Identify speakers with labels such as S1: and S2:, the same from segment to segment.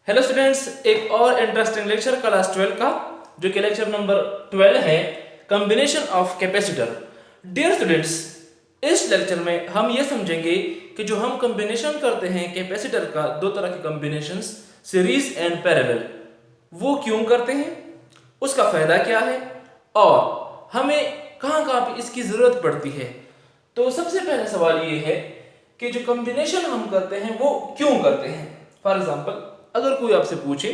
S1: Hello students, एक और interesting lecture class 12 का जो कि लेक्चर नंबर 12 है, combination of capacitor. Dear students, इस लेक्चर में हम ये समझेंगे कि जो हम कॉम्बिनेशन करते हैं कैपेसिटर का, दो तरह के कॉम्बिनेशंस, सीरीज एंड पैरेलल, वो क्यों करते हैं, उसका फायदा क्या है और हमें कहाँ कहाँ पे इसकी जरूरत पड़ती है। तो सबसे पहला सवाल ये है कि जो कॉम्बिनेशन हम करते हैं वो क्यों करते हैं। फॉर एग्जांपल, अगर कोई आपसे पूछे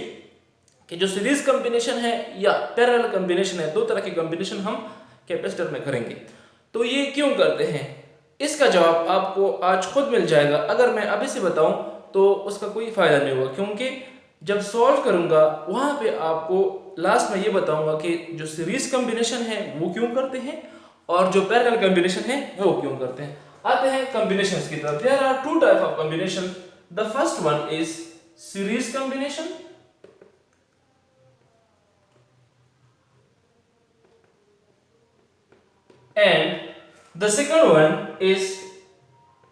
S1: कि जो सीरीज कॉम्बिनेशन है या पैरेलल कॉम्बिनेशन है, दो तरह के कॉम्बिनेशन हम कैपेसिटर में करेंगे, तो ये क्यों करते हैं, इसका जवाब आपको आज खुद मिल जाएगा। अगर मैं अभी से बताऊं तो उसका कोई फायदा नहीं होगा, क्योंकि जब सॉल्व करूंगा वहां पे आपको लास्ट में ये बताऊंगा कि जो सीरीज कॉम्बिनेशन है वो क्यों करते हैं और जो पैरेलल कॉम्बिनेशन है वो क्यों करते हैं। आते हैं कॉम्बिनेशंस की तरफ। There are two type of combination. The first one is series combination and the second one is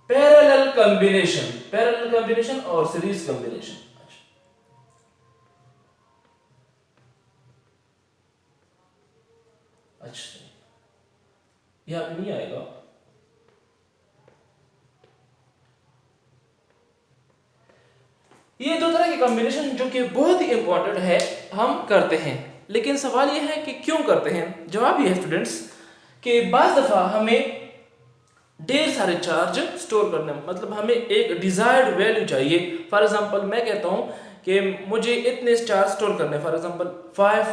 S1: parallel combination or series combination। अच्छा, यहां पे नहीं आएगा। ये दो तरह के कॉम्बिनेशन जो कि बहुत ही इंपॉर्टेंट है, हम करते हैं। लेकिन सवाल यह है कि क्यों करते हैं। जवाब ये है स्टूडेंट्स कि बाज़ दफ़ा हमें ढेर सारे चार्ज स्टोर करने, मतलब हमें एक डिजायर्ड वैल्यू चाहिए। फॉर एग्जांपल, मैं कहता हूं कि मुझे इतने चार्ज स्टोर करने, फॉर एग्जांपल 5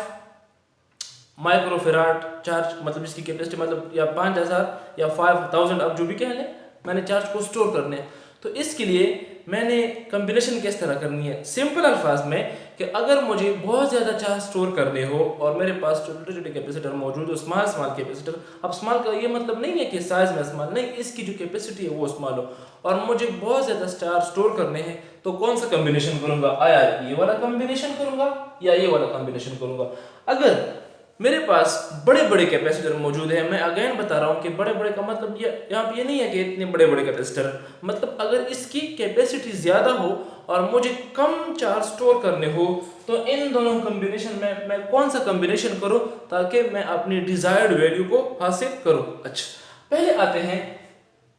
S1: माइक्रोफेराड चार्ज, मतलब इसकी कैपेसिटी, मतलब या 5000 या 5000, आप जो भी कह लें, मैंने चार्ज को स्टोर करने हैं। तो इसके लिए मैंने कॉम्बिनेशन किस तरह करनी है। सिंपल अल्फाज में कि अगर मुझे बहुत ज़्यादा चार्ज स्टोर करने हो और मेरे पास छोटे छोटे कैपेसिटर मौजूद हो, स्मॉल स्मॉल कैपेसिटर। अब स्मॉल का ये मतलब नहीं है कि साइज में स्मॉल नहीं, इसकी जो कैपेसिटी है वो स्मॉल हो और मुझे बहुत ज़्यादा चार्ज स्टोर करने हैं, तो कौन सा कॉम्बिनेशन करूँगा। आया ये वाला कॉम्बिनेशन करूँगा या ये वाला कॉम्बिनेशन करूँगा। अगर मेरे पास बड़े बड़े कैपेसिटर मौजूद है, मैं अगेन बता रहा हूँ कि बड़े बड़े का मतलब ये यहाँ पे ये नहीं है कि इतने बड़े बड़े कैपेसिटर, मतलब अगर इसकी कैपेसिटी ज़्यादा हो और मुझे कम चार्ज स्टोर करने हो, तो इन दोनों कॉम्बिनेशन में मैं कौन सा कॉम्बिनेशन करूँ ताकि मैं अपनी डिजायर्ड वैल्यू को हासिल करूँ। अच्छा, पहले आते हैं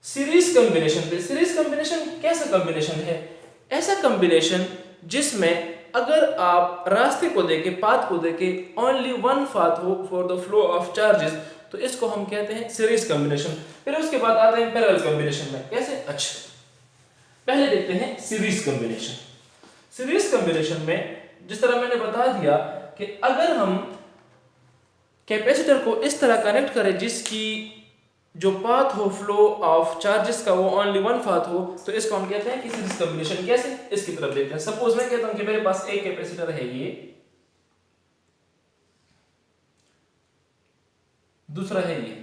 S1: सीरीज कॉम्बिनेशन पे। सीरीज कॉम्बिनेशन कैसा कॉम्बिनेशन है? ऐसा कॉम्बिनेशन जिसमें अगर आप रास्ते को देके, पाथ को देके, ओनली वन पाथ हो for the flow of charges, तो इसको हम कहते हैं सीरीज कॉम्बिनेशन। फिर उसके बाद आते हैं पैरेलल कॉम्बिनेशन में। कैसे? अच्छा, पहले देखते हैं सीरीज कॉम्बिनेशन। सीरीज कॉम्बिनेशन में जिस तरह मैंने बता दिया कि अगर हम कैपेसिटर को इस तरह कनेक्ट करें जिसकी जो पाथ हो फ्लो ऑफ चार्जेस का वो ओनली वन पाथ हो, तो इसको हम कहते हैं कि सीरीज कॉम्बिनेशन। कैसे? इसकी तरफ देखते हैं। सपोज मैं कहता हूं कि मेरे पास एक कैपेसिटर है, ये दूसरा है ये।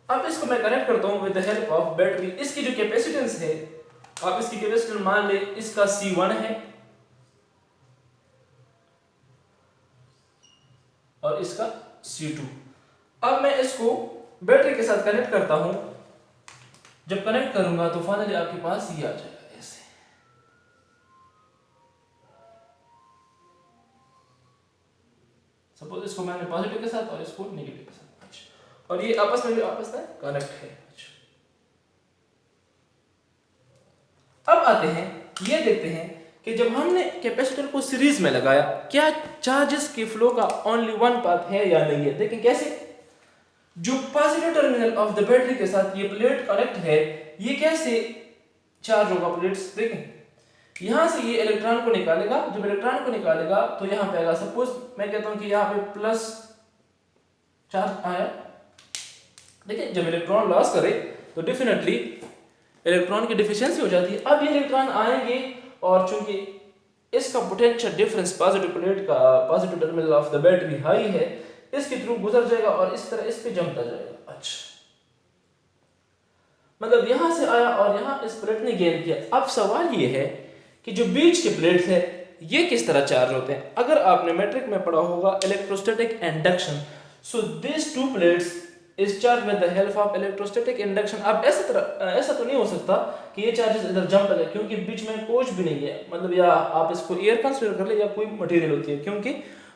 S1: अब इसको मैं कनेक्ट करता हूं with the help of battery. इसकी जो कैपेसिटेंस है, आप इसकी कैपेसिटेंस मान ले, इसका C1 है और इसका C2। अब मैं इसको बैटरी के साथ कनेक्ट करता हूं। जब कनेक्ट करूंगा तो फाइनली आपके पास ये आ जाएगा ऐसे। सपोज इसको मैंने पॉजिटिव के साथ और इसको नेगेटिव के साथ, अच्छा, और ये आपस में भी आपस में कनेक्ट है। अच्छा, अब आते हैं, ये देखते हैं कि जब हमने कैपेसिटर को सीरीज में लगाया, क्या चार्जेस के फ्लो का ओनली वन पाथ है या नहीं है। देखें कैसे, जो positive terminal of the battery के साथ ये प्लेट कनेक्ट है, ये कैसे चार्ज होगा प्लेट्स। देखें, यहां से ये इलेक्ट्रॉन को निकालेगा, जब इलेक्ट्रॉन को निकालेगा तो यहां पे आएगा। सपोज मैं कहता हूं कि यहां पे प्लस चार्ज आया। देखिए, जब इलेक्ट्रॉन लॉस करे तो डेफिनेटली इलेक्ट्रॉन की डिफिशियंसी हो जाती है। अब ये इलेक्ट्रॉन आएंगे और चूंकि इसका पोटेंशियल डिफरेंस पॉजिटिव प्लेट का, positive terminal of the battery high है, इसके थ्रू गुजर जाएगा और इस तरह इस पे जमता जाएगा। अच्छा, मतलब यहां से आया और यहां इस प्लेट ने गेन किया। अब सवाल ये है कि जो बीच के प्लेट्स है ये किस तरह चार्ज होते हैं। अगर आपने मैट्रिक में पढ़ा होगा electrostatic induction, so this to plates is charge with the help of electrostatic induction. अब ऐसा तो नहीं हो सकता कि ये चार्जेस इधर जंप करें, क्योंकि बीच में कुछ भी नहीं है, मतलब या आप इसको एयर कंसीडर कर ले या कोई मटेरियल होती है, क्योंकि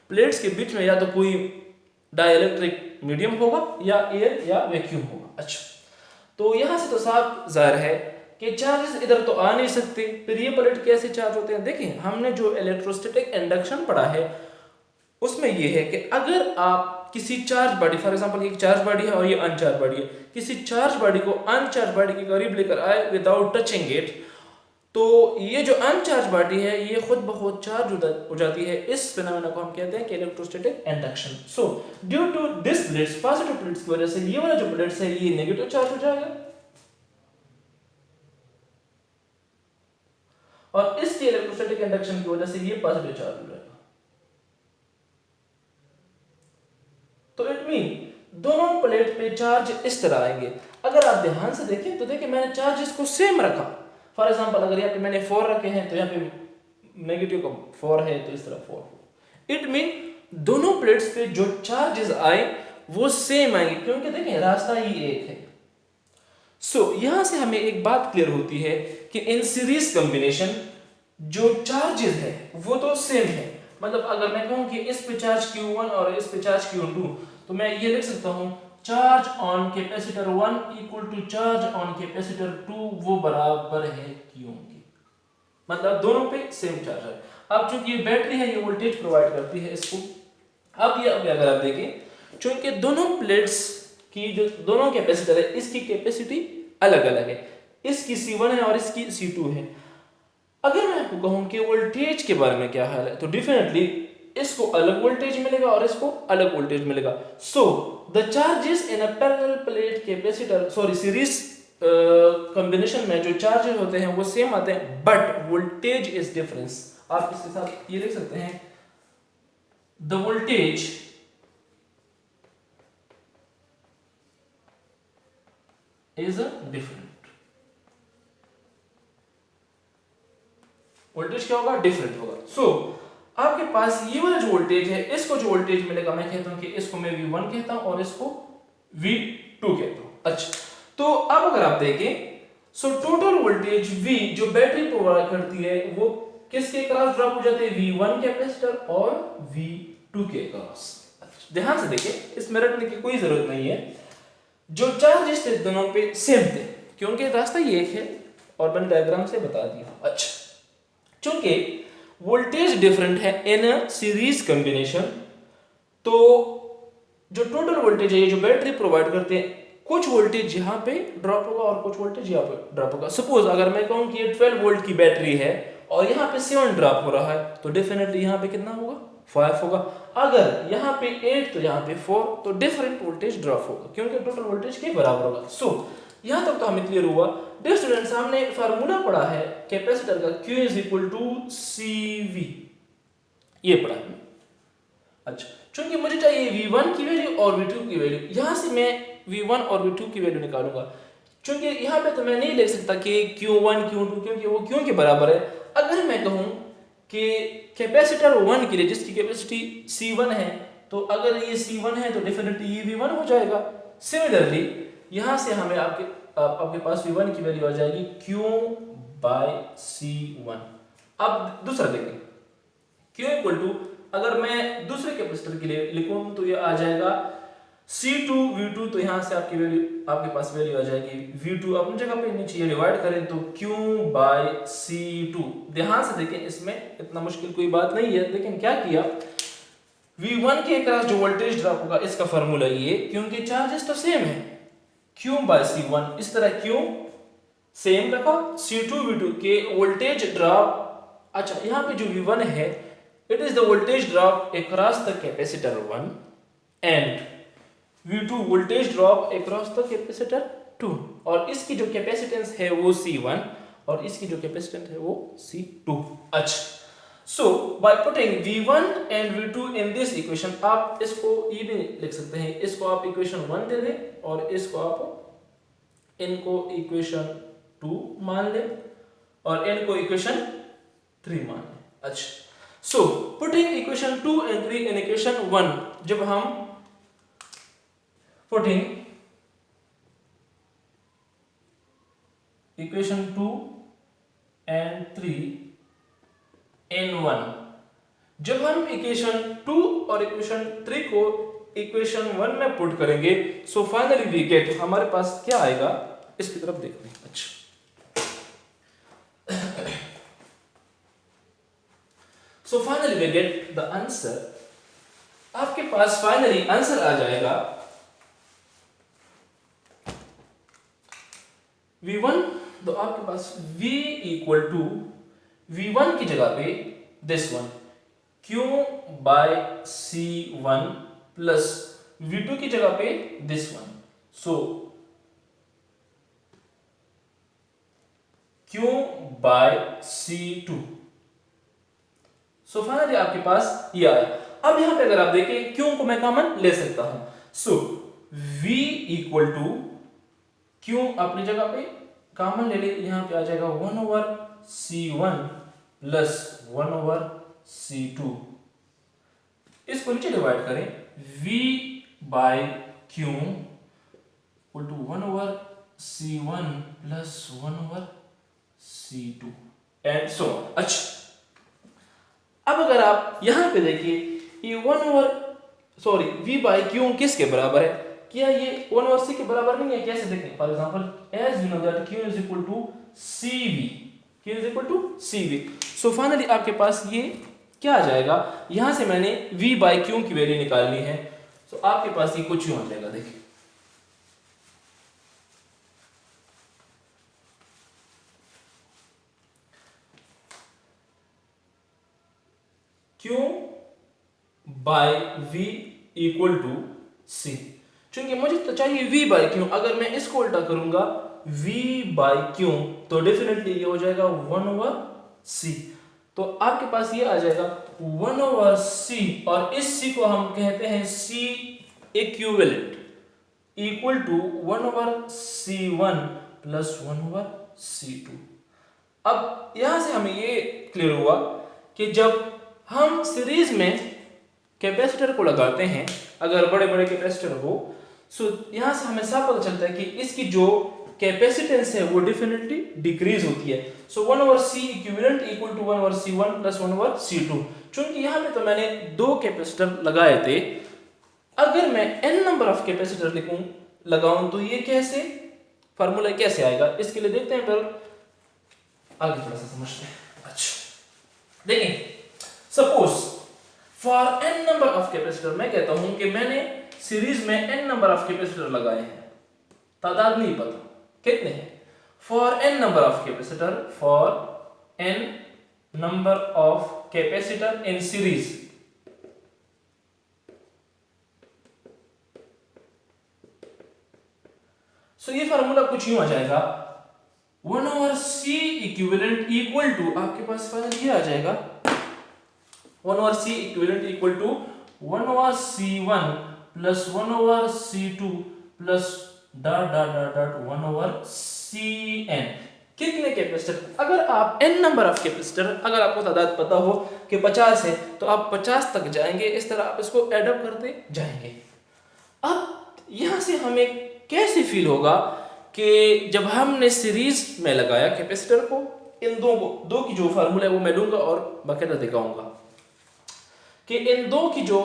S1: प्लेट्स के बीच में या तो कोई डाइलेक्ट्रिक मीडियम होगा या एयर या वैक्यूम होगा। अच्छा, तो यहाँ से तो साफ जाहिर है कि चार्जेस इधर तो आ नहीं सकते, फिर ये प्लेट कैसे चार्ज होते हैं? देखिए, हमने जो इलेक्ट्रोस्टैटिक इंडक्शन पढ़ा है उसमें ये है कि अगर आप किसी चार्ज बॉडी, फॉर एग्जांपल एक चार्ज बॉडी है और ये अनचार्ज बॉडी है, किसी चार्ज बॉडी को अनचार्ज बॉडी के करीब लेकर आए विदाउट टचिंग इट, तो ये जो अनचार्ज बॉडी है ये खुद ब खुद चार्ज हो जाती है। इस फिनोमेना को हम कहते हैं कि electrostatic induction. So due to this plates, positive plates की वजह से ये वाला जो प्लेट्स है ये नेगेटिव चार्ज हो जाएगा, और इसके इलेक्ट्रोस्टैटिक इंडक्शन की वजह से ये पॉजिटिव चार्ज हो जाएगा। तो इट मीन दोनों प्लेट पे चार्ज इस तरह आएंगे। अगर आप ध्यान से देखें तो देखिए मैंने चार्जेस को सेम रखा। फॉर एग्जांपल अगर यहाँ पे मैंने 4 रखे हैं तो यहाँ पे नेगेटिव का 4 है तो इस तरह 4। इट मीन दोनों प्लेट्स पे जो चार्जेस आए वो सेम आएंगे, क्योंकि देखिए रास्ता ही एक है। सो यहां से हमें एक बात क्लियर होती है कि इन सीरीज कॉम्बिनेशन जो चार्जेस है वो तो सेम है। मतलब अगर मैं कहूं कि इस पे चार्ज Q1 और इस पे चार्ज Q2, तो मैं ये लिख सकता हूं charge on capacitor 1 equal to charge on capacitor 2, वो बराबर है Q के। मतलब दोनों पे सेम चार्ज है। अब चूंकि ये बैटरी है ये वोल्टेज प्रोवाइड करती है इसको। अब ये अगर आप देखें, चूंकि दोनों प्लेट्स की जो दोनों कैपेसिटर है इसकी कैपेसिटी अलग अलग है, इसकी C1 है और इसकी C2 है। अगर मैं आपको कहूं कि वोल्टेज के बारे में क्या हाल है, तो डेफिनेटली इसको अलग वोल्टेज मिलेगा और इसको अलग वोल्टेज मिलेगा। So the charges in a parallel plate capacitor, sorry series combination में जो चार्जेस होते हैं वो सेम आते हैं, बट वोल्टेज इज डिफरेंस। आप इसके साथ ये लिख सकते हैं the voltage is different. Voltage क्या होगा? डिफरेंट होगा। सो आपके पास ये वाला जो वोल्टेज है, इसको जो वोल्टेज मिलेगा, मैं कहता हूं कि इसको मैं V1 कहता हूं और इसको V2 कहता हूं। अच्छा, तो अब अगर आप देखें, सो टोटल वोल्टेज V जो बैटरी प्रोवाइड करती है वो किसके क्रॉस ड्रॉप हो जाते हैं? V1 कैपेसिटर और V2 के क्रॉस। ध्यान से देखिए, इसमें रटने की कोई जरूरत नहीं है। जो चार्जेस थे दोनों पे सेम थे, क्योंकि रास्ता ये एक है और मैंने डायग्राम से बता दिया। अच्छा, चूंकि वोल्टेज डिफरेंट है इन सीरीज कॉम्बिनेशन, तो जो टोटल वोल्टेज है ये जो बैटरी प्रोवाइड करते हैं, कुछ वोल्टेज यहाँ पे ड्रॉप होगा और कुछ वोल्टेज यहाँ पे ड्रॉप होगा। सपोज अगर मैं कहूँ कि ये 12 वोल्ट की बैटरी है और यहाँ पे 7 ड्रॉप हो रहा है, तो डेफिनेटली यहाँ पे कितना होगा? 5 होगा। अगर यहाँ पे 8 तो यहाँ पे 4, तो डिफरेंट वोल्टेज ड्रॉप होगा, क्योंकि टोटल वोल्टेज के बराबर होगा। सो यहाँ तक तो हमें क्लियर हुआ। डियर स्टूडेंट्स, हमने फार्मूला पढ़ा है कैपेसिटर का, Q is equal to CV, ये पढ़ा है। अच्छा, चूंकि मुझे चाहिए V1 की वैल्यू और V2 की वैल्यू, यहां से मैं V1 और V2 की वैल्यू निकालूंगा। चूंकि यहाँ पे तो मैं नहीं लिख सकता कि Q1 Q2, क्योंकि वो क्यों के बराबर है। अगर मैं कहूं कि कैपेसिटर 1 के लिए जिसकी कैपेसिटी C1 है, तो अगर ये C1 है तो डेफिनेटली ये V1 हो जाएगा। सिमिलरली यहां से हमें आपके पास V1 की वैल्यू आ जाएगी Q/C1। अब दूसरा देखें, Q इक्वल टू, अगर मैं दूसरे कैपेसिटर के लिए लिखूं तो ये आ जाएगा C2V2, तो यहां से आपके पास वैल्यू आ जाएगी V2। अपनी जगह पे नीचे ये डिवाइड करें तो Q/C2। ध्यान से देखें, इसमें इतना मुश्किल कोई बात नहीं है। लेकिन क्या किया, V1 के अक्रॉस जो वोल्टेज ड्रॉप होगा इसका फार्मूला ये, क्योंकि चार्जेस तो सेम है, Q/C1, इस तरह Q सेम रखा, C2V2 के वोल्टेज ड्रॉप। अच्छा, यहाँ पे जो V1 है, it is the voltage drop across the capacitor 1 and V2 voltage drop across the capacitor 2, और इसकी जो कैपेसिटेंस है वो C1 और इसकी जो कैपेसिटेंस है वो C2। अच्छा, so by putting V1 and V2 in this equation, आप इसको ये भी लिख सकते हैं, इसको आप इक्वेशन 1 दे दें और इसको आप इनको इक्वेशन 2 मान लें और इनको इक्वेशन 3 मान लें। अच्छा, so putting equation 2 and 3 in equation 1, जब हम पुटिंग इक्वेशन 2 एंड 3 इन 1। जब हम इक्वेशन 2 और इक्वेशन 3 को इक्वेशन 1 में पुट करेंगे, सो फाइनली वी गेट, हमारे पास क्या आएगा, इसकी तरफ देखते हैं। अच्छा, so finally we get the answer. आपके पास फाइनली आंसर आ जाएगा V1, तो आपके पास V इक्वल टू V1 की जगह पे this one Q by C1 plus V2 की जगह पे this one, so Q by C2। So finally आपके पास ये आया। अब यहां पे अगर आप देखें Q को मैं कॉमन ले सकता हूं, सो V इक्वल टू Q अपनी जगह पे कॉमन ले ले, यहां पे आ जाएगा 1 over C1 plus 1 over C2। इसको नीचे डिवाइड करें, V by Q equal to 1 over C1 plus 1 over C2 and so. अच्छा, अब अगर आप यहां पे देखिए ये 1 ओवर V बाय Q किसके बराबर है, क्या ये 1 ओवर C के बराबर नहीं है? कैसे देखें, for example as we know that Q is equal to CV, Q is equal to CV। So finally आपके पास ये क्या आ जाएगा, यहां से मैंने V बाय Q की वैल्यू निकालनी है, सो आपके पास ये कुछ यूं आ जाएगा। देखिए Q by V equal to C, चूंकि मुझे तो चाहिए V बाय Q, अगर मैं इसको उल्टा करूंगा V बाय Q तो डेफिनेटली ये हो जाएगा 1 ओवर C। तो आपके पास ये आ जाएगा 1 ओवर C, और इस C को हम कहते हैं C equivalent equal to 1 over C1 plus 1 over C2। अब यहां से हमें ये क्लियर हुआ कि जब हम सीरीज में कैपेसिटर को लगाते हैं, अगर बड़े बड़े कैपेसिटर हो, सो यहां से हमें साफ पता चलता है कि इसकी जो कैपेसिटेंस है वो डेफिनेटली डिक्रीज होती है। So 1 over C equivalent equal to 1 over C1 plus 1 over C2। चूंकि यहां पे तो मैंने 2 कैपेसिटर लगाए थे, अगर मैं n नंबर ऑफ कैपेसिटर लगाऊं तो ये कैसे फार्मूला कैसे आएगा, इसके लिए देखते हैं, पर आगे थोड़ा सा समझते हैं। अच्छा देखिए, suppose for n number of capacitor, मैं कहता हूं कि मैंने सीरीज में n नंबर ऑफ कैपेसिटर लगाए हैं, तादाद नहीं पता कितने हैं, for n number of capacitor, for n number of capacitor in series, so ये फार्मूला कुछ यूं आ जाएगा 1 over C equivalent equal to, आपके पास फाइनल ये आ जाएगा 1 over C equivalent equal to 1 over C1 plus 1 over C2 plus dot dot dot dot 1 over Cn। कितने कैपेसिटर, अगर आप n नंबर ऑफ कैपेसिटर, अगर आपको तादाद पता हो कि 50 है तो आप 50 तक जाएंगे, इस तरह आप इसको एड अप करते जाएंगे। अब यहां से हमें कैसे फील होगा कि जब हमने सीरीज में लगाया कैपेसिटर को, इन दो की जो फार्मूला है वो मैं लूंगा और बाकायदा दिखाऊंगा कि इन दो की जो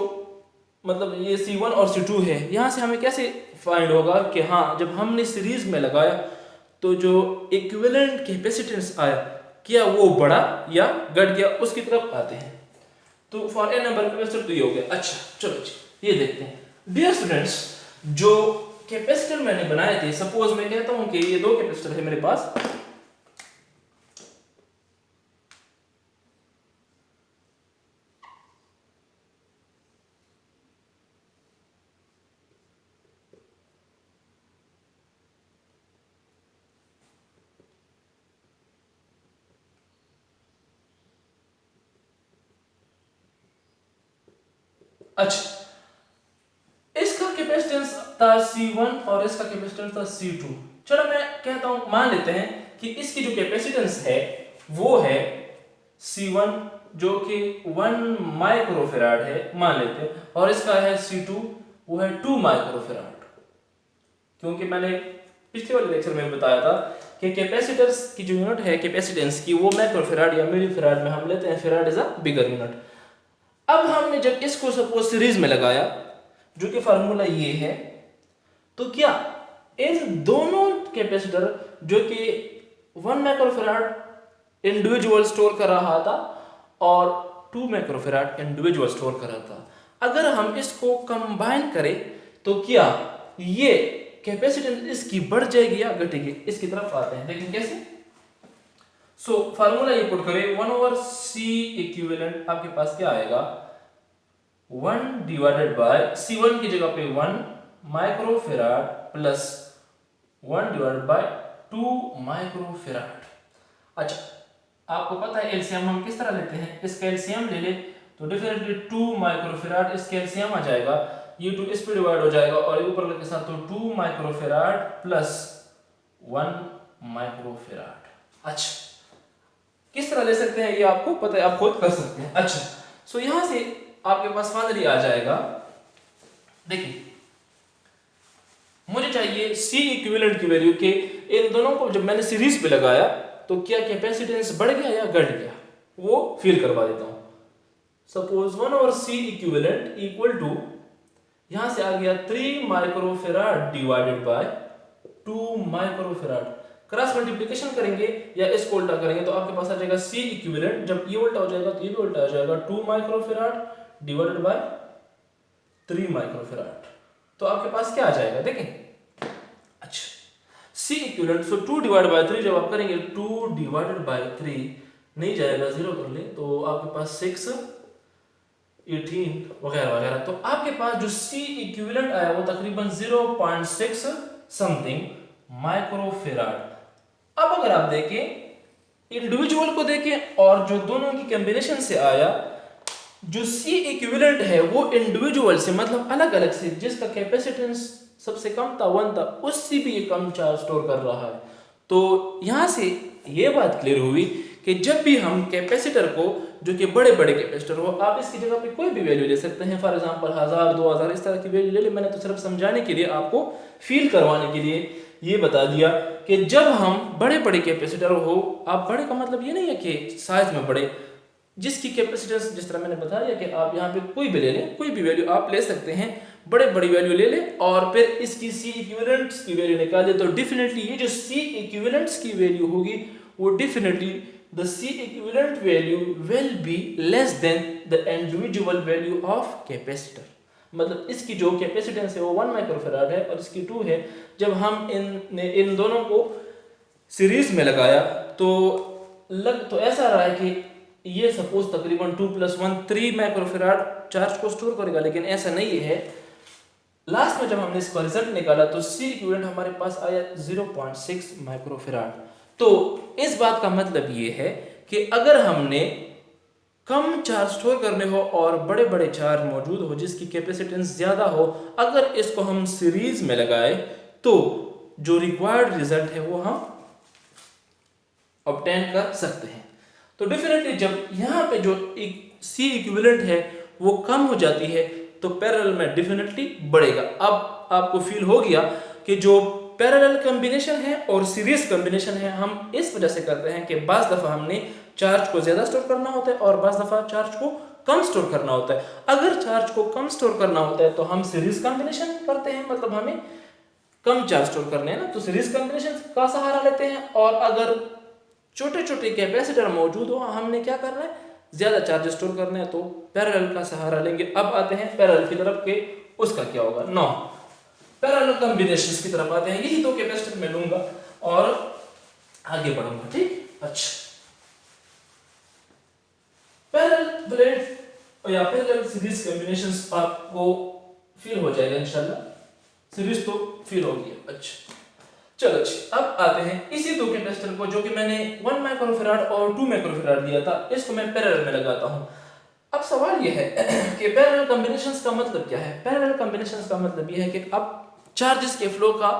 S1: मतलब ये C1 और C2 है, यहां से हमें कैसे फाइंड होगा कि हाँ जब हमने सीरीज में लगाया तो जो इक्विवेलेंट कैपेसिटेंस आया, क्या वो बढ़ा या घट गया, उसकी तरफ आते हैं। तो फॉर n नंबर कैपेसिटर तो ये हो गया। अच्छा चलो जी ये देखते हैं। डियर स्टूडेंट्स, जो कैपेसिटर मैंने बनाए थे, सपोज मैं कहता हूं कि ये 2 कैपेसिटर है मेरे पास, अच्छा इसका कैपेसिटेंस था C1 और इसका कैपेसिटेंस था C2। चलो मैं कहता हूं, मान लेते हैं कि इसकी जो कैपेसिटेंस है वो है C1 जो कि 1 माइक्रोफैराड है मान लेते हैं, और इसका है C2 वो है 2 माइक्रोफैराड। क्योंकि मैंने पिछले वाले लेक्चर में बताया था कि कैपेसिटर्स की जो यूनिट है कैपेसिटेंस की वो माइक्रोफेराड या मिलीफेराड में हम लेते हैं, farad is a bigger unit. अब हमने जब इसको सपोज सीरीज में लगाया, जो कि फार्मूला ये है, तो क्या इन दोनों कैपेसिटर जो कि 1 माइक्रोफेराड इंडिविजुअल स्टोर कर रहा था और 2 माइक्रोफेराड इंडिविजुअल स्टोर कर रहा था, अगर हम इसको कंबाइन करें तो क्या ये कैपेसिटेंस इसकी बढ़ जाएगी या घटेगी? इसकी तरफ आते हैं, देखें कैसे। सो फार्मूला ये पुट करें 1/C इक्विवेलेंट, आपके पास क्या आएगा 1 डिवाइडेड बाय C1 की जगह पे 1 microfarad plus 1 divided by 2 microfarad. अच्छा, आपको पता है एलसीएम हम किस तरह लेते हैं, इसका एलसीएम ले ले तो डेफिनेटली 2 माइक्रोफेराड इसका एलसीएम आ जाएगा, ये 2 इस पे डिवाइड हो जाएगा और ऊपर के साथ तो 2 माइक्रोफेराड प्लस 1 माइक्रोफेराड। अच्छा, किस तरह ले सकते हैं ये आपको पता है, आप खुद कर सकते हैं। अच्छा, सो यहां से आपके पास फाइनली आ जाएगा, देखिए मुझे चाहिए C इक्विवेलेंट की वैल्यू के इन दोनों को जब मैंने सीरीज पे लगाया तो क्या कैपेसिटेंस बढ़ गया या घट गया, वो फील करवा देता हूं। Suppose 1/C equivalent equal to यहां से आ गया 3 microfarad divided by 2 microfarad. Cross multiplication करेंगे या इसको उल्टा करेंगे तो आपके पास आ जाएगा C इक्विवेलेंट, जब ये उल्टा हो जाएगा तो ये भी उल्टा हो जाएगा, 2 माइक्रोफेराड डिवाइडेड बाय 3 माइक्रोफेराड। तो आपके पास क्या आ जाएगा देखें। अच्छा, C equivalent, so 2 divide by 3 जब आप करेंगे 2 डिवाइडेड बाय 3 नहीं जाएगा, 0 कर ले तो आपके पास 6 18 वगैरह वगैरह। तो आपके पास जो C इक्विवेलेंट आया वो तकरीबन 0.6 समथिंग माइक्रोफेराड। अब अगर आप देखें इंडिविजुअल को देखें और जो दोनों की कॉम्बिनेशन से आया, जो C इक्विवेलेंट है वो इंडिविजुअल से मतलब अलग अलग से जिसका कैपेसिटेंस सबसे कम था 1 था, उससे भी ये कम चार्ज स्टोर कर रहा है। तो यहां से ये बात क्लियर हुई कि जब भी हम कैपेसिटर को, जो कि बड़े बड़े कैपेसिटर हो, आप इसकी जगह पे कोई भी वैल्यू ले सकते हैं, फॉर एग्जांपल 1000 2000 इस तरह की वैल्यू ले ले। मैंने तो सिर्फ समझाने के लिए, आपको फील करवाने के लिए ये बता दिया कि जब हम बड़े बड़े कैपेसिटर हो, आप बड़े का मतलब ये नहीं है कि साइज में बड़े, जिसकी कैपेसिटेंस जिस तरह मैंने बताया कि आप यहाँ पे कोई भी ले लें, कोई भी वैल्यू आप ले सकते हैं, बड़े बड़ी वैल्यू ले लें और फिर इसकी C इक्विवेलेंट्स की वैल्यू निकालें तो डेफिनेटली ये जो C इक्विवेलेंट्स की वैल्यू होगी वो definitely the C equivalent value will be less than the individual value of capacitor. मतलब इसकी जो कैपेसिटेंस है वो 1 माइक्रोफेराड है और इसकी 2 है। जब हम इन दोनों को सीरीज में लगाया तो ऐसा रहा है कि ये सपोज तकरीबन 2 + 1 3 माइक्रोफेराड चार्ज को स्टोर करेगा, लेकिन ऐसा नहीं है। लास्ट में जब हमने इसका रिजल्ट निकाला तो C इक्विवेलेंट हमारे पास आया 0.6 माइक्रोफेराड। तो इस बात का मतलब ये है कि अगर हमने कम चार्ज स्टोर करने हो और बड़े बड़े चार्ज मौजूद हो जिसकी कैपेसिटेंस ज्यादा हो, अगर इसको हम सीरीज में लगाए तो जो रिक्वायर्ड रिजल्ट है वो हम ऑब्टेन कर सकते हैं। तो डेफिनेटली जब यहाँ पे जो C इक्विवेलेंट है वो कम हो जाती है तो पैरेलल में डेफिनेटली बढ़ेगा। अब आपको फील हो गया कि जो पैरेलल कॉम्बिनेशन है और सीरीज कॉम्बिनेशन है हम इस वजह से करते हैं कि बाज़ दफ़ा हमने चार्ज को ज़्यादा स्टोर करना होता है और बाज़ दफ़ा चार्ज को कम स्टोर करना होता है। अगर चार्ज को कम स्टोर करना होता है तो हम सीरीज कॉम्बिनेशन करते हैं, मतलब हमें कम चार्ज स्टोर करने हैं ना, तो सीरीज कॉम्बिनेशन का सहारा लेते हैं। और अगर छोटे छोटे कैपेसिटर मौजूद हो, हमने क्या करना है, ज्यादा चार्ज स्टोर करना है तो पैरेलल का सहारा लेंगे। अब आते हैं पैरेलल की तरफ के उसका क्या होगा। नो, पैरेलल कॉम्बिनेशंस की तरफ आते हैं। यही दो कैपेसिटर मैं लूंगा और आगे बढ़ूंगा, ठीक। अच्छा, पैरेलल प्लेट या पैरेलल सीरीज कॉम्बिनेशंस आपको फील हो जाएगा इंशाल्लाह। सीरीज तो फील हो गया। अच्छा चलो अच्छी, अब आते हैं इसी दो कैपेसिटर को जो कि मैंने 1 माइक्रोफेराड और 2 माइक्रोफेराड दिया था, इसको मैं पैरेलल में लगाता हूं। अब सवाल यह है कि पैरेलल कॉम्बिनेशंस का मतलब क्या है। पैरेलल कॉम्बिनेशंस का मतलब यह है कि अब चार्जेस के फ्लो का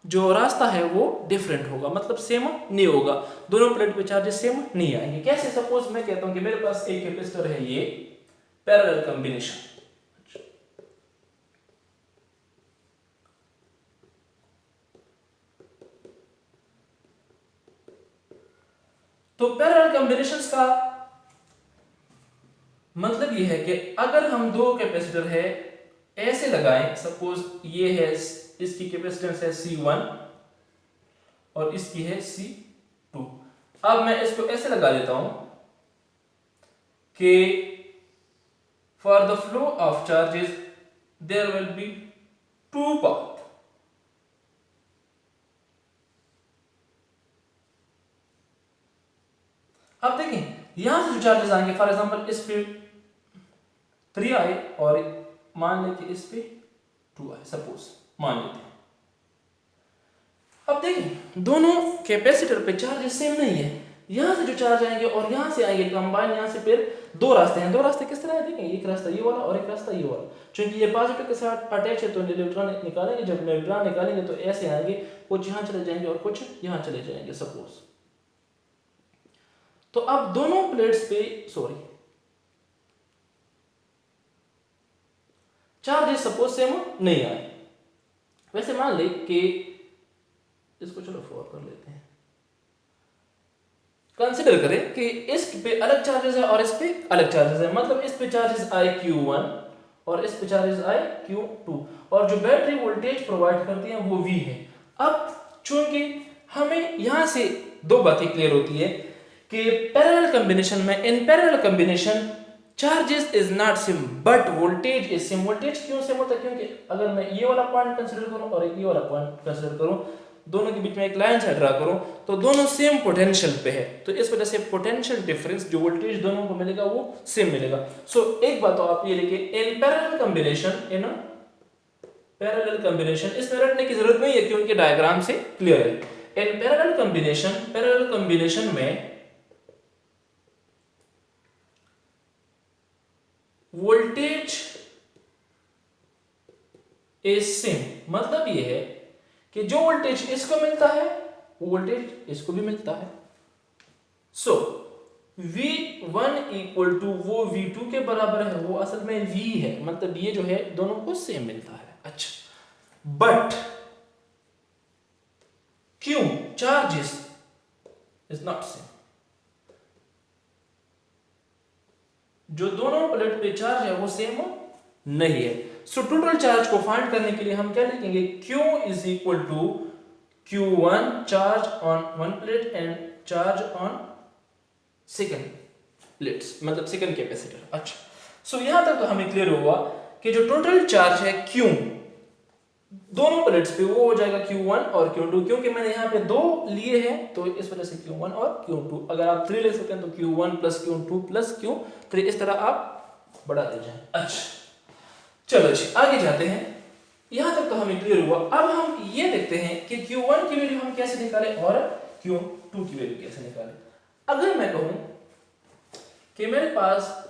S1: जो रास्ता है वो डिफरेंट होगा, मतलब सेम नहीं होगा, दोनों प्लेट पे चार्जेस सेम नहीं आएंगे। कैसे, सपोज मैं कहता हूं कि मेरे पास एक कैपेसिटर है, ये पैरेलल कॉम्बिनेशन, तो पैरेलल कॉम्बिनेशंस का मतलब ये है कि अगर हम दो कैपेसिटर है ऐसे लगाएं, सपोज ये है, इसकी कैपेसिटेंस है C1 और इसकी है C2। अब मैं इसको ऐसे लगा देता हूं कि for the flow of charges there will be two path. अब देखें यहां से जो चार्जेस आएंगे, फॉर एग्जांपल इस पे 3 आए और मान लें कि इस पे 2 आए, सपोज मान लेते हैं। अब देखें दोनों कैपेसिटर पे चार्जेस सेम नहीं है, यहां से जो चार्ज आएंगे और यहां से आएंगे कंबाइन, यहां से फिर दो रास्ते हैं। दो रास्ते किस तरह है देखें, एक रास्ता ये वाला और एक रास्ता ये वाला। क्योंकि ये पॉजिटिव के साथ अटैच है तो इलेक्ट्रॉन निकालेंगे, जब न्यूट्रॉन निकालेंगे तो ऐसे आएंगे, कुछ यहां चले जाएंगे और कुछ यहां चले जाएंगे सपोज। तो अब दोनों प्लेट्स पे चार्जेस सपोज सेम नहीं आए। वैसे मान ले कि इसको चलो 4 कर लेते हैं, कंसिडर करें कि इस पे अलग चार्जेस है और इस पे अलग चार्जेस है। मतलब इस पे चार्जेस आए Q1 और इस पे चार्जेस आए Q2 और जो बैटरी वोल्टेज प्रोवाइड करती है वो V है। अब चूंकि हमें यहां से दो बातें क्लियर होती है कि पैरेलल कॉम्बिनेशन में, in parallel combination charges is not same but voltage is same. Voltage क्यों सेम होता है? क्योंकि अगर मैं ये वाला पॉइंट कंसीडर करूं और ये वाला पॉइंट कंसीडर करूं, दोनों के बीच में एक लाइन से ड्रा करूं तो दोनों सेम पोटेंशियल पे है, तो इस वजह से पोटेंशियल डिफरेंस जो वोल्टेज दोनों को मिलेगा वो सेम मिलेगा। सो एक बात तो आप ये लिखिए, इन पैरेलल कॉम्बिनेशन, इसमें रटने की जरूरत नहीं है क्योंकि डायग्राम से क्लियर है। इन पैरेलल कॉम्बिनेशन में वोल्टेज इज सेम। मतलब ये है कि जो वोल्टेज इसको मिलता है वो वोल्टेज इसको भी मिलता है। सो V1 इक्वल टू वो V2 के बराबर है, वो असल में V है, मतलब ये जो है दोनों को सेम मिलता है। अच्छा, बट क्यों चार्जेस इज नॉट सेम? जो दोनों प्लेट पे चार्ज है वो सेम नहीं है। सो टोटल चार्ज को फाइंड करने के लिए हम क्या लिखेंगे, Q is equal to Q1 charge on one plate and charge on second plates, मतलब सेकंड कैपेसिटर। अच्छा, सो यहां तक तो हमें क्लियर हुआ कि जो टोटल चार्ज है Q दोनों प्लेट्स पे वो हो जाएगा Q1 और Q2। क्योंकि मैंने यहाँ पे दो लिए हैं तो इस वजह से Q1 और Q2। अगर आप 3 ले सकते हैं तो Q1 plus Q2 plus Q3, इस तरह आप बढ़ा दीजिए। अच्छा चलो जी आगे जाते हैं, यहां तक तो हमें क्लियर हुआ। अब हम ये देखते हैं कि Q1 की वैल्यू हम कैसे निकालें और Q2 की वैल्यू कैसे निकालें। अगर मैं कहूं कि मेरे पास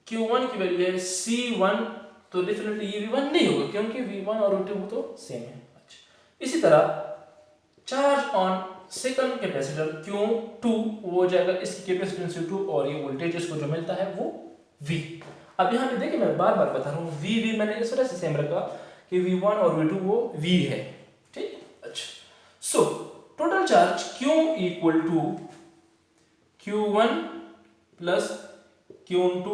S1: Q1 की वैल्यू है C1 तो डेफिनेटली ये V1 नहीं होगा क्योंकि V1 और V2 तो सेम है। अच्छा, इसी तरह charge on second capacitor Q2 वो हो जाएगा इसकी कैपेसिटेंस Q2 और ये वोल्टेज इसको जो मिलता है वो V। अब यहाँ पे देखिए मैं बार बार बता रहा हूँ V मैंने इस तरह से सेम रखा कि V1 और V2 वो V है, ठीक। अच्छा, so total charge Q equal to Q1 plus Q2,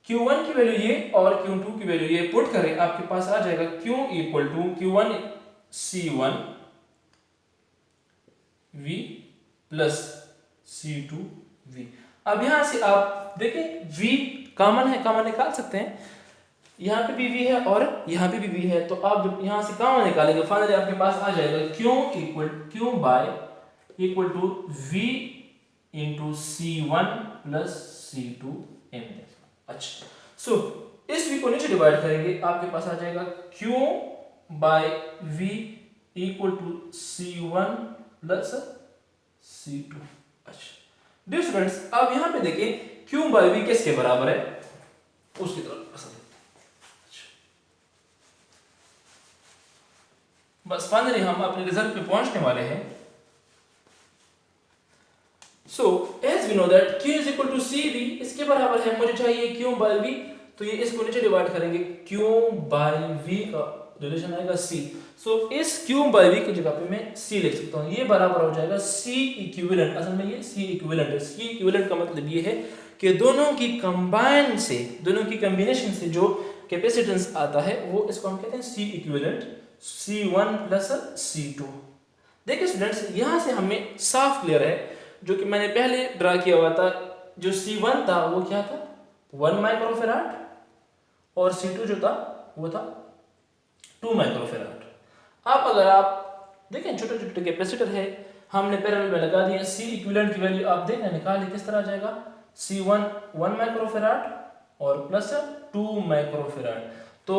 S1: Q1 की वैल्यू ये और Q2 की वैल्यू ये पुट करें, आपके पास आ जाएगा Q equal to Q1 C1 V plus C2 V। अब यहां से आप देखें V कॉमन है, कॉमन निकाल सकते हैं, यहां पे भी V है और यहां पे भी V है, तो आप जब यहां से कॉमन निकालेंगे फाइनली आपके पास आ जाएगा Q by equal to V into C1 plus C2 M। अच्छा, सो इस V को नीचे डिवाइड करेंगे आपके पास आ जाएगा Q by V equal to C1 plus C2। अच्छा डियर स्टूडेंट्स, अब यहां पे देखिए Q बाय V किसके बराबर है उसकी तरफ पसंद है। बस फाइनली हम अपने रिजल्ट पे पहुंचने वाले हैं। So as we know that Q is equal to CV, इसके बराबर है मुझे चाहिए Q बाय V, तो ये इसको नीचे डिवाइड करेंगे Q बाय V का रिलेशन आएगा C। सो इस Q बाई V की जगह पे मैं C लिख सकता हूँ, ये बराबर हो जाएगा C इक्विवेलेंट। असल में ये C इक्विवेलेंट है। C इक्विवेलेंट का मतलब ये है कि दोनों की कंबाइन से, दोनों की कॉम्बिनेशन से जो कैपेसिटेंस आता है वो इसको हम कहते हैं C equivalent, C1 plus C2। देखिए स्टूडेंट्स, यहाँ से हमें साफ क्लियर है, जो कि मैंने पहले ड्रा किया हुआ था, जो C1 था वो क्या था 1 माइक्रोफेराड और C2 जो था वो था 2 माइक्रोफेराड। अब अगर आप देखें छोटे छोटे कैपेसिटर है, हमने पैरेलल में लगा दिया, C इक्विवेलेंट की वैल्यू आप देखें निकालिए किस तरह आ जाएगा, C1 1 माइक्रोफेराड और प्लस 2 माइक्रोफेराड, तो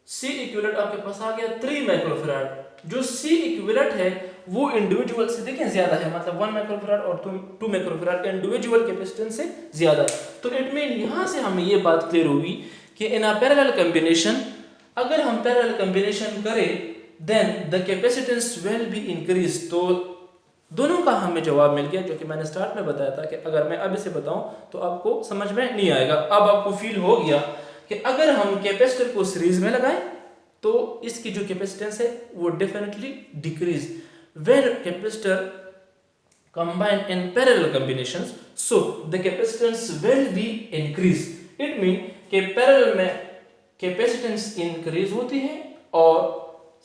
S1: C इक्विवेलेंट आपके पास आ गया 3 माइक्रोफेराड। जो C इक्विवेलेंट है वो इंडिविजुअल से देखें ज्यादा है, मतलब 1 माइक्रोफेराड और 2 माइक्रोफेराड इंडिविजुअल कैपेसिटेंस से ज्यादा है। तो इट मीन यहां से हमें ये बात क्लियर होगी कि इन अ पैरेलल कॉम्बिनेशन, अगर हम पैरेलल कॉम्बिनेशन करें then the capacitance will be increase. तो दोनों का हमें जवाब मिल गया, जो कि मैंने स्टार्ट में बताया था कि अगर मैं अब इसे बताऊं तो आपको समझ में नहीं आएगा। अब आपको फील हो गया कि अगर हम कैपेसिटर को सीरीज में लगाएं तो इसकी जो कैपेसिटेंस है वो definitely decrease when capacitor combine in parallel combinations, so the capacitance will be increase. It mean कि पैरेलल में कैपेसिटेंस इंक्रीज होती है और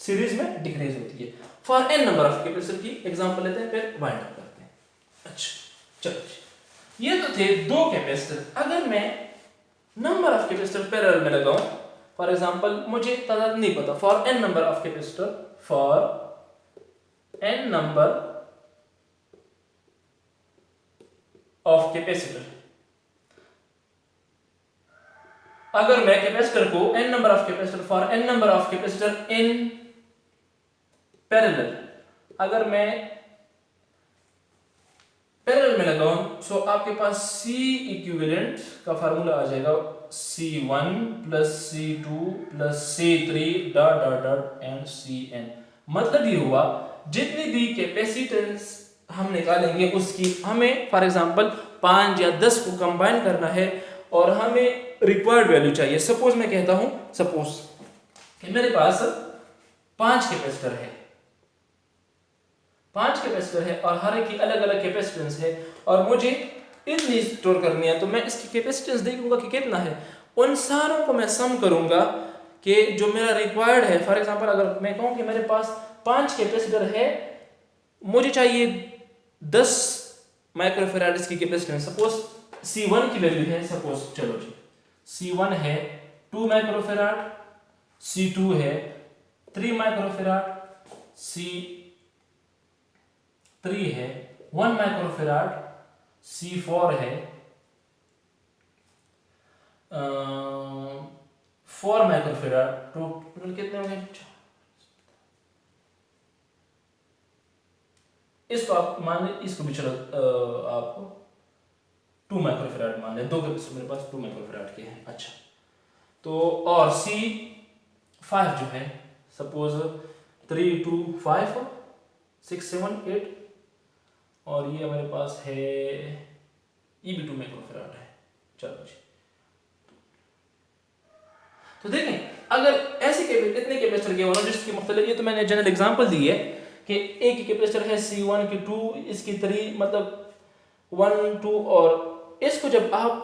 S1: सीरीज में डिक्रीज होती है। For n number of capacitor की एग्जांपल लेते हैं, फिर वाइंड अप करते हैं। अच्छा चलो, ये तो थे दो कैपेसिटर। अगर मैं नंबर ऑफ कैपेसिटर पैरेलल में लगाऊं, फॉर एग्जांपल मुझे तादाद नहीं पता, for n number of capacitor, for n number of capacitor, अगर मैं कैपेसिटर को n number of capacitor, for n number of capacitor in parallel, अगर मैं पैरेलल में लगाऊं, सो आपके पास C इक्विवेलेंट का फार्मूला आ जाएगा C1 plus C2 plus C3 dot dot dot and Cn। मतलब ये हुआ जितनी भी कैपेसिटेंस हम निकालेंगे उसकी हमें फॉर एग्जांपल 5 या 10 को कंबाइन करना है और हमें रिक्वायर्ड वैल्यू चाहिए। सपोज मैं कहता हूं, सपोज कि मेरे पास 5 कैपेसिटर है, 5 कैपेसिटर है और हर एक की अलग अलग कैपेसिटेंस है और मुझे इतनी स्टोर करनी है, तो मैं इसकी कैपेसिटेंस देखूंगा कि कितना है, उन सारों को मैं सम करूंगा कि जो मेरा रिक्वायर्ड है। फॉर एग्जांपल अगर मैं कहूं कि मेरे पास 5 कैपेसिटर है, मुझे चाहिए 10 माइक्रोफेराड इसकी कैपेसिटेंस, सपोज C1 की वैल्यू है, सपोज चलो जी C1 है 2 माइक्रोफेराड, C2 है 3 माइक्रोफेराड, C3 है 1 माइक्रोफेराड, C4 है 4 माइक्रोफेराड। टोटल कितने होंगे, इसको आप मान लें, इसको भी चलो आपको 2 माइक्रोफेराड मान लें, दो कैपेसिटर मेरे पास 2 माइक्रोफेराड के हैं। अच्छा, तो और C5 जो है सपोज 3 2 5 6 7 8 और ये हमारे पास है ये भी 2 माइक्रोफेराड है। चलो जी, तो देखें अगर ऐसे इतने कैपेसिटर के होना जिसकी मुख्तलिफ, ये तो मैंने जनरल एग्जांपल दी है कि एक ही कैपेसिटर है C1 की 2, इसकी 3, मतलब 1 2, और इसको जब आप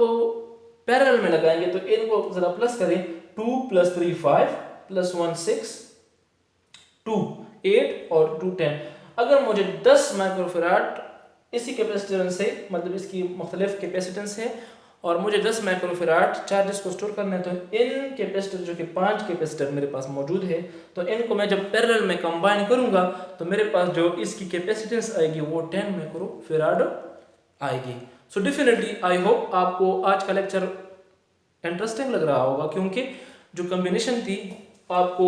S1: पैरेलल में लगाएंगे तो इनको जरा प्लस करें, 2 + 3 5 + 1 6 2 8 और 2 10। अगर मुझे 10 माइक्रोफेराड इसी कैपेसिटेंस से, मतलब इसकी मुख्तलिफ कैपेसिटेंस है और मुझे 10 माइक्रोफेराड चार्जेस को स्टोर करना है, तो इन कैपेसिटर जो कि 5 कैपेसिटर मेरे पास मौजूद है, तो इनको मैं जब पैरेलल में कंबाइन करूंगा तो मेरे पास जो इसकी कैपेसिटेंस आएगी वो 10 माइक्रोफेराड आएगी। सो डेफिनेटली आई होप आपको आज का लेक्चर इंटरेस्टिंग लग रहा होगा, क्योंकि जो कॉम्बिनेशन थी आपको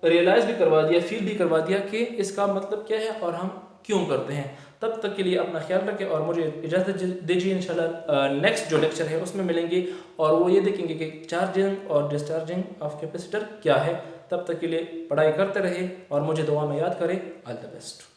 S1: रियलाइज भी करवा दिया, फील भी करवा दिया कि इसका मतलब क्या है और हम क्यों करते हैं। तब तक के लिए अपना ख्याल रखें और मुझे इजाज़त दीजिए। इंशाल्लाह नेक्स्ट जो लेक्चर है उसमें मिलेंगे और वो ये देखेंगे कि चार्जिंग और डिस्चार्जिंग ऑफ कैपेसिटर क्या है। तब तक के लिए पढ़ाई करते रहे और मुझे दुआ में याद करें। All the best.